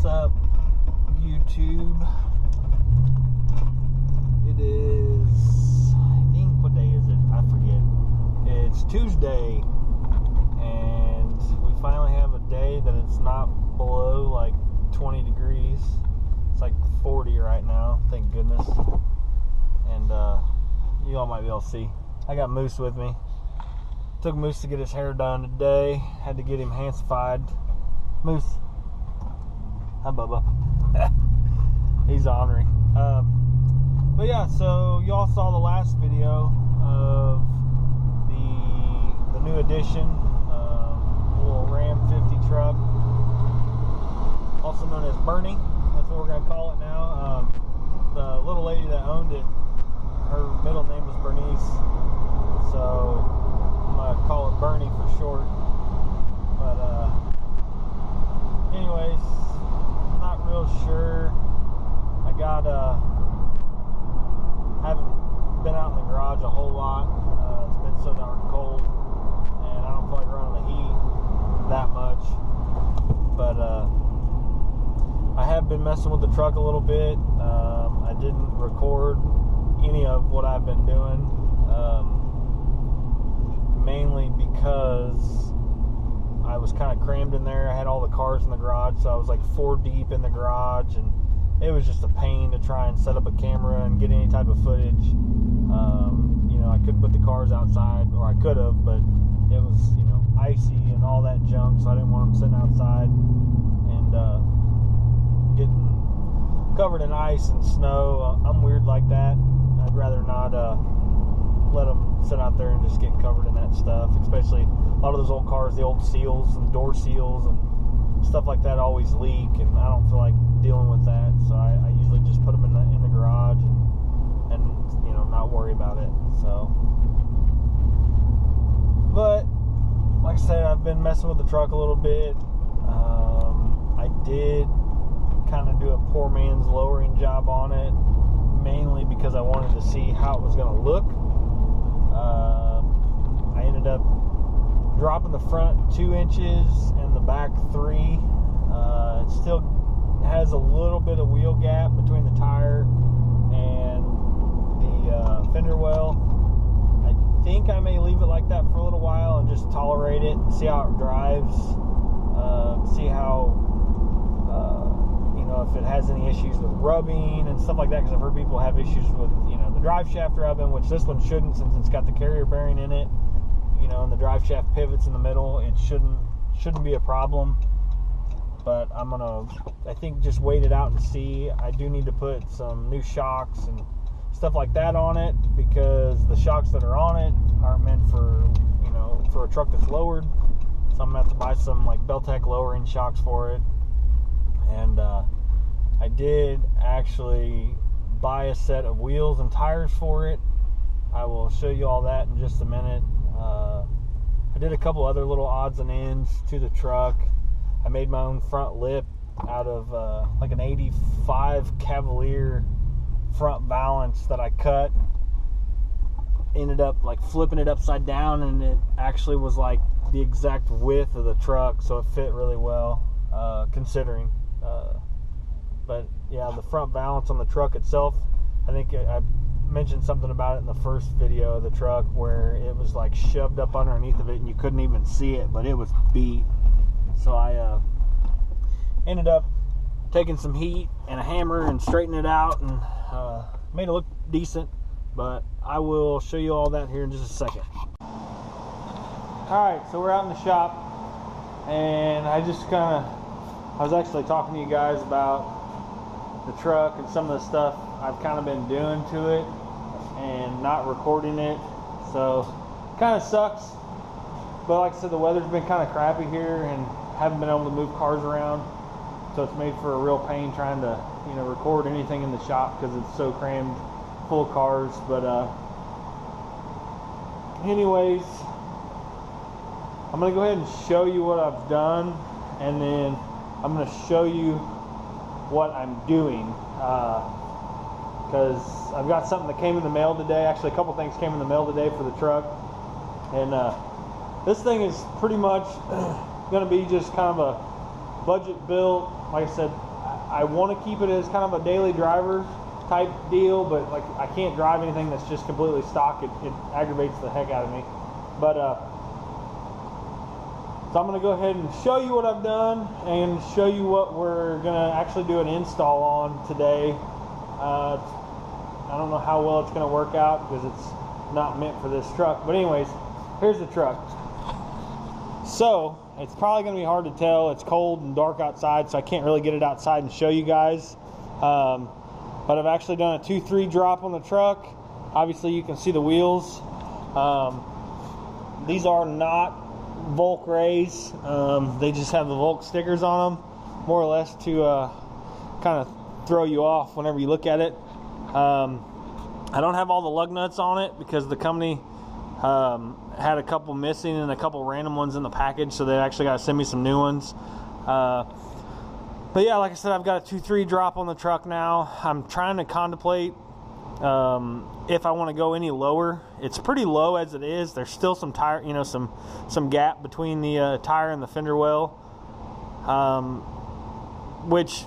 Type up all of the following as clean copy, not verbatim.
What's up, YouTube? It is, I think, what day is it? I forget. It's Tuesday, and we finally have a day that it's not below like 20 degrees. It's like 40 right now, thank goodness. And you all might be able to see. I got Moose with me. Took Moose to get his hair done today. Had to get him hansified. Moose. Hi, Bubba. He's ornery. But yeah, so y'all saw the last video of the new addition, little Ram 50 truck, also known as BERNI. That's what we're gonna call it now. The little lady that owned it, her middle name was Bernice, so I'm gonna call it BERNI for short. But anyways, I'm not real sure. I got haven't been out in the garage a whole lot. It's been so darn cold, and I don't feel like running the heat that much. But I have been messing with the truck a little bit. I didn't record any of what I've been doing, mainly because I was kind of crammed in there. I had all the cars in the garage, so I was like 4 deep in the garage, and it was just a pain to try and set up a camera and get any type of footage. You know, I couldn't put the cars outside, or I could have, but it was, you know, icy and all that junk, so I didn't want them sitting outside and getting covered in ice and snow. I'm weird like that. I'd rather not let them sit out there and just get covered in that stuff, especially a lot of those old cars, the old seals and door seals and stuff like that always leak, and I don't feel like dealing with that, so I usually just put them in the garage and you know, not worry about it. So, but like I said, I've been messing with the truck a little bit. I did kind of do a poor man's lowering job on it, mainly because I wanted to see how it was going to look. I ended up dropping the front 2 inches and the back 3. It still has a little bit of wheel gap between the tire and the fender well. I think I may leave it like that for a little while and just tolerate it and see how it drives. See how, you know, if it has any issues with rubbing and stuff like that, because I've heard people have issues with, you know, the drive shaft rubbing, which this one shouldn't, since it's got the carrier bearing in it, you know, and the drive shaft pivots in the middle. It shouldn't be a problem. But I'm gonna, I think, just wait it out and see. I do need to put some new shocks and stuff like that on it, because the shocks that are on it aren't meant for, you know, for a truck that's lowered. So I'm gonna have to buy some like Beltec lowering shocks for it. And I did actually buy a set of wheels and tires for it. I will show you all that in just a minute. I did a couple other little odds and ends to the truck. I made my own front lip out of like an 85 Cavalier front valance that I cut. Ended up like flipping it upside down, and it actually was like the exact width of the truck, so it fit really well, considering. But yeah, the front valance on the truck itself, I think I mentioned something about it in the first video of the truck, where it was like shoved up underneath of it and you couldn't even see it, but it was beat. So I ended up taking some heat and a hammer and straightening it out, and made it look decent. But I will show you all that here in just a second. Alright, so we're out in the shop, and I was actually talking to you guys about the truck and some of the stuff I've kind of been doing to it and not recording it, so kind of sucks. But like I said, the weather's been kind of crappy here, and haven't been able to move cars around, so it's made for a real pain trying to, you know, record anything in the shop, because it's so crammed full of cars. But anyways, I'm gonna go ahead and show you what I've done, and then I'm gonna show you what I'm doing, because I've got something that came in the mail today. Actually, a couple things came in the mail today for the truck, and this thing is pretty much going to be just kind of a budget built. Like I said, I want to keep it as kind of a daily driver type deal, but like I can't drive anything that's just completely stock. It aggravates the heck out of me. But so I'm going to go ahead and show you what I've done and show you what we're going to actually do an install on today. I don't know how well it's going to work out because it's not meant for this truck. But anyways, here's the truck. So it's probably going to be hard to tell. It's cold and dark outside, so I can't really get it outside and show you guys. But I've actually done a 2-3 drop on the truck. Obviously you can see the wheels. These are not Volk Rays. They just have the Volk stickers on them, more or less to kind of throw you off whenever you look at it. I don't have all the lug nuts on it because the company had a couple missing and a couple random ones in the package, so they actually got to send me some new ones. But yeah, like I said, I've got a 2-3 drop on the truck now. I'm trying to contemplate if I want to go any lower. It's pretty low as it is. There's still some tire, you know, some gap between the tire and the fender well, which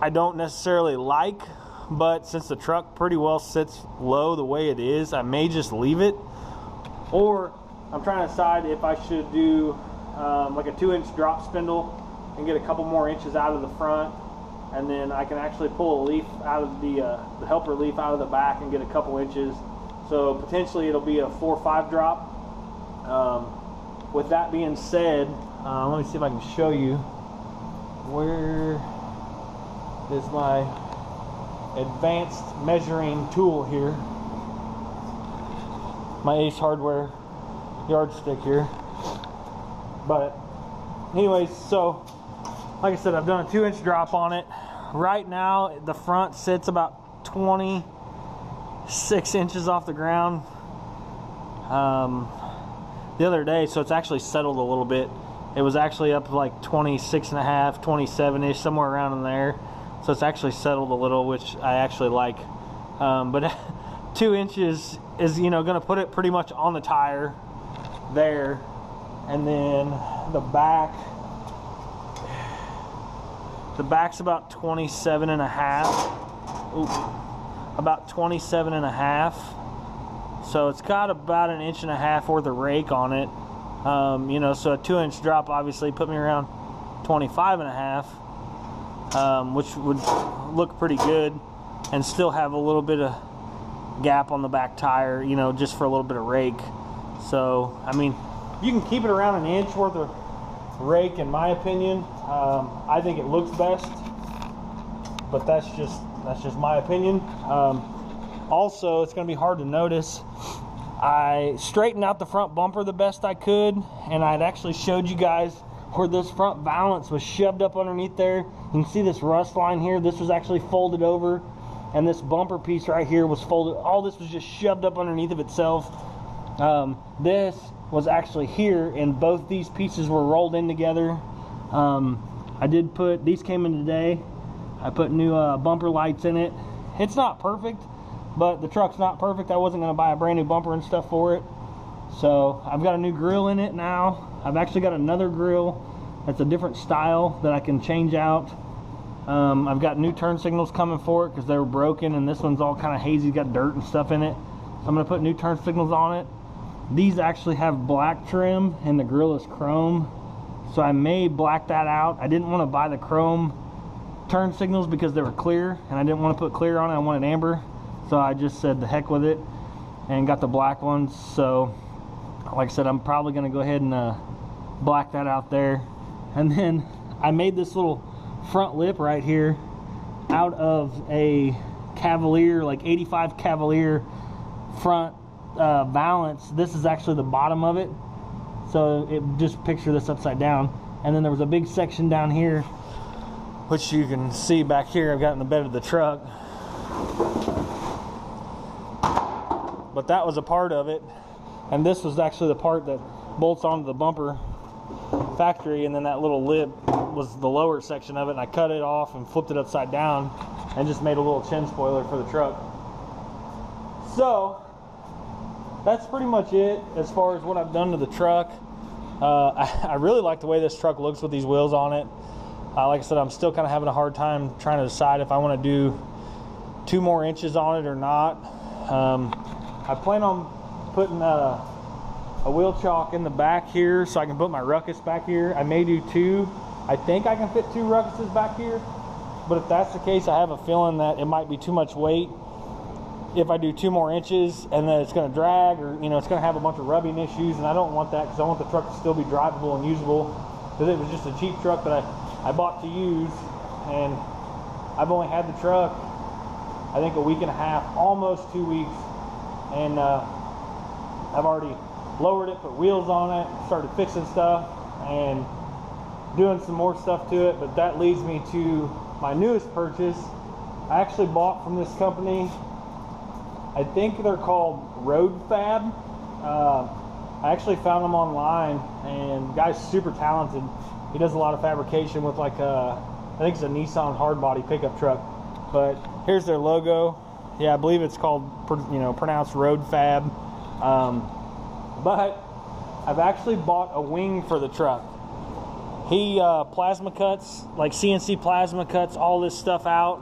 I don't necessarily like. But since the truck pretty well sits low the way it is, I may just leave it. Or I'm trying to decide if I should do like a 2-inch drop spindle and get a couple more inches out of the front, and then I can actually pull a leaf out of the helper leaf out of the back and get a couple inches. So potentially it'll be a 4-5 drop. With that being said, let me see if I can show you where is my advanced measuring tool here, my Ace Hardware yardstick here. But anyways, so like I said, I've done a 2-inch drop on it. Right now the front sits about 26 inches off the ground the other day, so it's actually settled a little bit. It was actually up like 26 and a half, 27-ish, somewhere around in there. So it's actually settled a little, which I actually like. But 2 inches is, you know, going to put it pretty much on the tire there. And then the back's about 27 and a half. Ooh, about 27 and a half. So it's got about 1.5 inches worth of rake on it. You know, so a 2-inch drop obviously put me around 25 and a half. Which would look pretty good and still have a little bit of gap on the back tire, you know, just for a little bit of rake. So, I mean, you can keep it around 1 inch worth of rake, in my opinion. I think it looks best, but that's just my opinion. Also, it's going to be hard to notice. I straightened out the front bumper the best I could, and I'd actually showed you guys where this front valance was shoved up underneath there. You can see this rust line here. This was actually folded over, and this bumper piece right here was folded. All this was just shoved up underneath of itself. This was actually here, and both these pieces were rolled in together. I did put, these came in today. I put new bumper lights in it. It's not perfect, but the truck's not perfect. I wasn't going to buy a brand new bumper and stuff for it. So I've got a new grill in it now. I've actually got another grill that's a different style that I can change out. I've got new turn signals coming for it because they were broken, and this one's all kind of hazy, got dirt and stuff in it. So I'm going to put new turn signals on it. These actually have black trim and the grill is chrome, so I may black that out. I didn't want to buy the chrome turn signals because they were clear, and I didn't want to put clear on it. I wanted amber, so I just said the heck with it and got the black ones. So like I said, I'm probably going to go ahead and black that out there. And then I made this little front lip right here out of a Cavalier, like 85 Cavalier front valance. This is actually the bottom of it, so it just picture this upside down. And then there was a big section down here, which you can see back here. I've got in the bed of the truck, but that was a part of it, and this was actually the part that bolts onto the bumper factory. And then that little lip was the lower section of it, and I cut it off and flipped it upside down and just made a little chin spoiler for the truck. So that's pretty much it as far as what I've done to the truck. I really like the way this truck looks with these wheels on it. Like I said, I'm still kind of having a hard time trying to decide if I want to do 2 more inches on it or not. I plan on putting a wheel chock in the back here so I can put my ruckus back here. I may do 2. I think I can fit 2 ruckuses back here, but if that's the case, I have a feeling that it might be too much weight if I do 2 more inches, and then it's going to drag, or it's going to have a bunch of rubbing issues, and I don't want that, because I want the truck to still be drivable and usable, because it was just a cheap truck that I bought to use, and I've only had the truck I think a week and a half, almost 2 weeks, and I've already lowered it, put wheels on it, started fixing stuff and doing some more stuff to it. But that leads me to my newest purchase. I actually bought from this company, I think they're called Road Fab. I actually found them online, and the guy's super talented. He does a lot of fabrication with like I think it's a Nissan hardbody pickup truck. But here's their logo. Yeah, I believe it's called, pronounced Road Fab. But I've actually bought a wing for the truck. He plasma cuts, like CNC plasma cuts all this stuff out.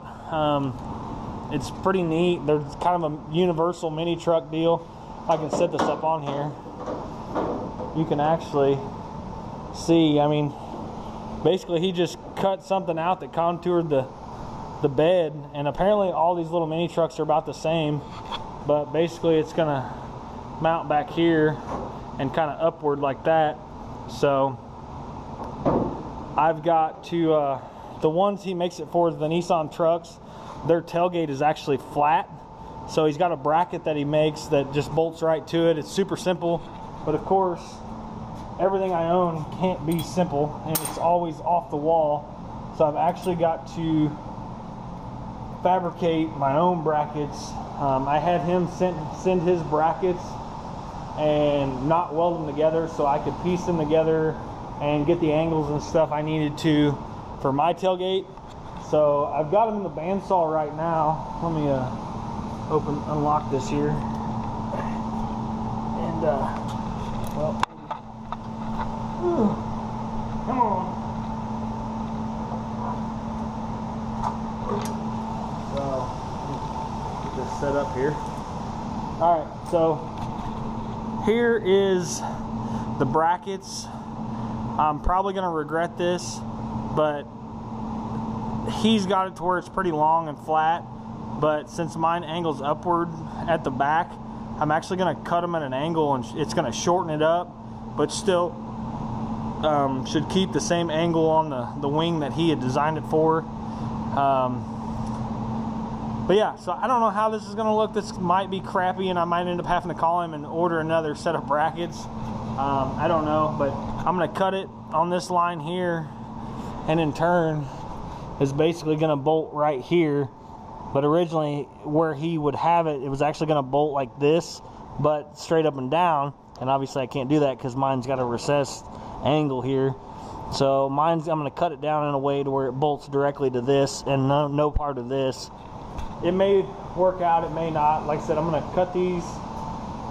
It's pretty neat. There's kind of a universal mini truck deal. If I can set this up on here, you can actually see, I mean, basically he just cut something out that contoured the bed, and apparently all these little mini trucks are about the same, but basically it's gonna mount back here and kind of upward like that. So I've got to the ones he makes it for, the Nissan trucks, their tailgate is actually flat, so he's got a bracket that he makes that just bolts right to it. It's super simple, but of course everything I own can't be simple, and it's always off the wall. So I've actually got to fabricate my own brackets. I had him send his brackets and not weld them together, so I could piece them together and get the angles and stuff I needed to for my tailgate. So I've got them in the bandsaw right now. Let me unlock this here, and well, come on. So get this set up here. All right, so here is the brackets. I'm probably gonna regret this, but he's got it to where it's pretty long and flat, but since mine angles upward at the back, I'm actually gonna cut them at an angle, and it's gonna shorten it up, but still should keep the same angle on the wing that he had designed it for. But yeah, so I don't know how this is gonna look. This might be crappy, and I might end up having to call him and order another set of brackets. I don't know, but I'm gonna cut it on this line here, and in turn is basically gonna bolt right here. But originally where he would have it, it was actually gonna bolt like this, but straight up and down, and obviously I can't do that because mine's got a recessed angle here. So I'm gonna cut it down in a way to where it bolts directly to this, and no part of this. It may work out, it may not. Like I said, I'm gonna cut these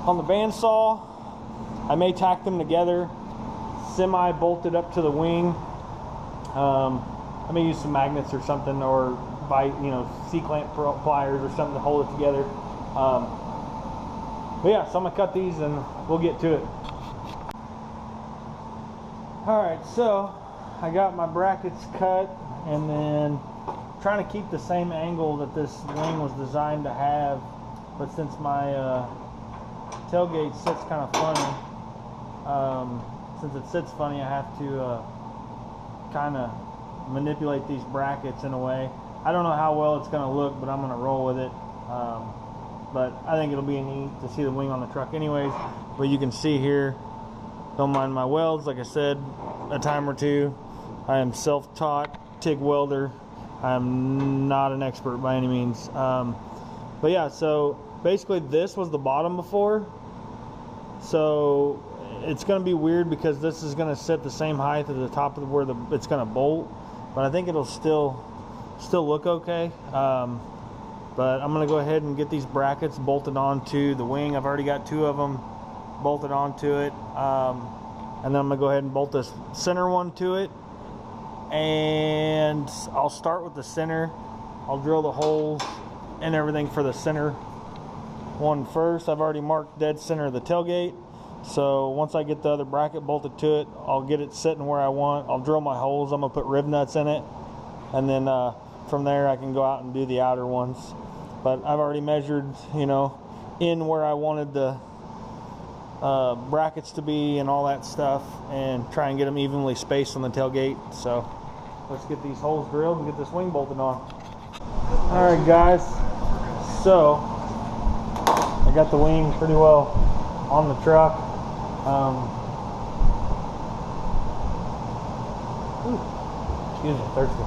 on the bandsaw. I may tack them together, semi-bolted up to the wing. I may use some magnets or something, or C-clamp pliers or something to hold it together. But yeah, so I'm gonna cut these and we'll get to it. All right, so I got my brackets cut, and then trying to keep the same angle that this wing was designed to have, but since my tailgate sits kind of funny, since it sits funny, I have to kind of manipulate these brackets in a way. I don't know how well it's going to look, but I'm going to roll with it. But I think it'll be neat to see the wing on the truck anyways. But you can see here, don't mind my welds. Like I said a time or two, I am self-taught TIG welder. I'm not an expert by any means. But yeah, so basically this was the bottom before. So it's going to be weird because this is going to sit the same height at the top of where it's going to bolt. But I think it'll still look okay. But I'm going to go ahead and get these brackets bolted onto the wing. I've already got 2 of them bolted onto it. And then I'm going to go ahead and bolt this center one to it. and I'll start with the center. I'll drill the holes and everything for the center one first. I've already marked dead center of the tailgate, so once I get the other bracket bolted to it, I'll get it sitting where I want. I'll drill my holes. I'm gonna put rib nuts in it, and then from there I can go out and do the outer ones. But I've already measured, you know, in where I wanted the brackets to be and all that stuff, and try and get them evenly spaced on the tailgate. So let's get these holes drilled and get this wing bolted on. All right, guys, so I got the wing pretty well on the truck. Excuse me, thirsty.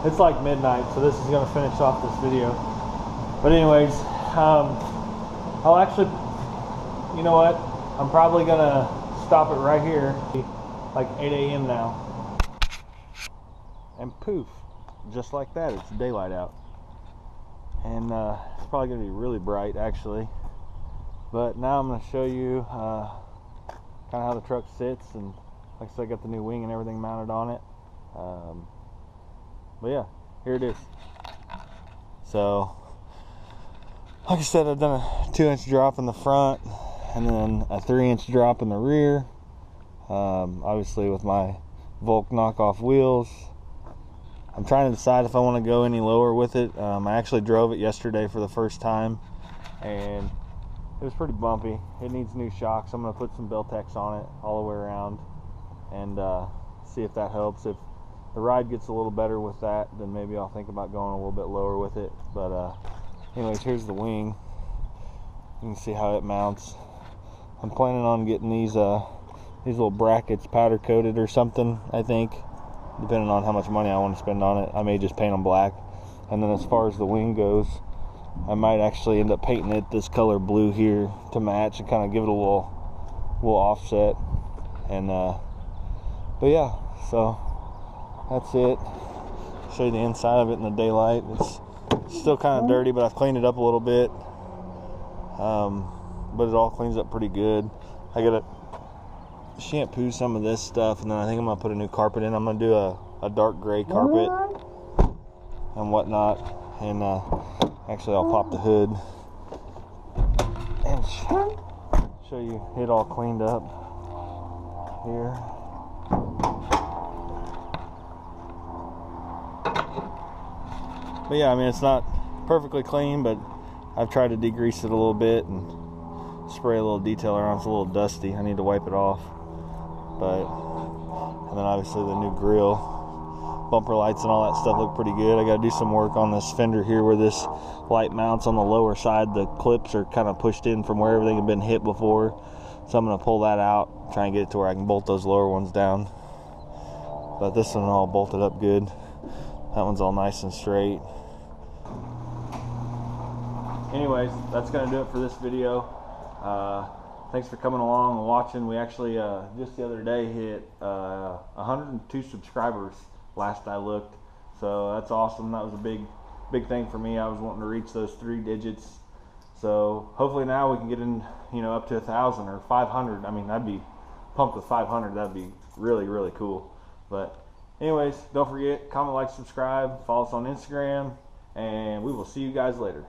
It's like midnight, so this is going to finish off this video. But anyways, I'll actually, you know what, I'm probably going to stop it right here, like 8 a.m. now. And poof, just like that, it's daylight out. And it's probably going to be really bright, actually. But now I'm going to show you kind of how the truck sits, and like I said, I got the new wing and everything mounted on it. But yeah, here it is. So, like I said, I've done a 2-inch drop in the front, and then a 3-inch drop in the rear. Obviously with my Volk knockoff wheels. I'm trying to decide if I want to go any lower with it. I actually drove it yesterday for the first time, and it was pretty bumpy. It needs new shocks. I'm going to put some Beltex on it all the way around, and see if that helps. If the ride gets a little better with that, then maybe I'll think about going a little bit lower with it. But anyways, here's the wing. You can see how it mounts. I'm planning on getting these little brackets powder coated or something, I think, depending on how much money I want to spend on it. I may just paint them black. And then as far as the wing goes, I might actually end up painting it this color blue here to match and kind of give it a little offset. And but yeah, so that's it. Show you the inside of it in the daylight. It's still kind of dirty, but I've cleaned it up a little bit. But it all cleans up pretty good. I gotta shampoo some of this stuff, and then I think I'm gonna put a new carpet in. I'm gonna do a dark gray carpet and whatnot. And actually I'll pop the hood and show you it all cleaned up here. But yeah, I mean, it's not perfectly clean, but I've tried to degrease it a little bit and spray a little detailer on. It's a little dusty. I need to wipe it off. And then obviously the new grill, bumper lights and all that stuff look pretty good. I got to do some work on this fender here where this light mounts on the lower side. The clips are kind of pushed in from where everything had been hit before. So I'm going to pull that out, try and get it to where I can bolt those lower ones down. But this one all bolted up good. That one's all nice and straight. Anyways, that's going to do it for this video. Thanks for coming along and watching. We actually just the other day hit 102 subscribers last I looked, so that's awesome. That was a big thing for me. I was wanting to reach those 3 digits, so hopefully now we can get in, you know, up to 1,000 or 500. I mean, I'd be pumped with 500. That'd be really cool. But anyways, don't forget, comment, like, subscribe, follow us on Instagram, and we will see you guys later.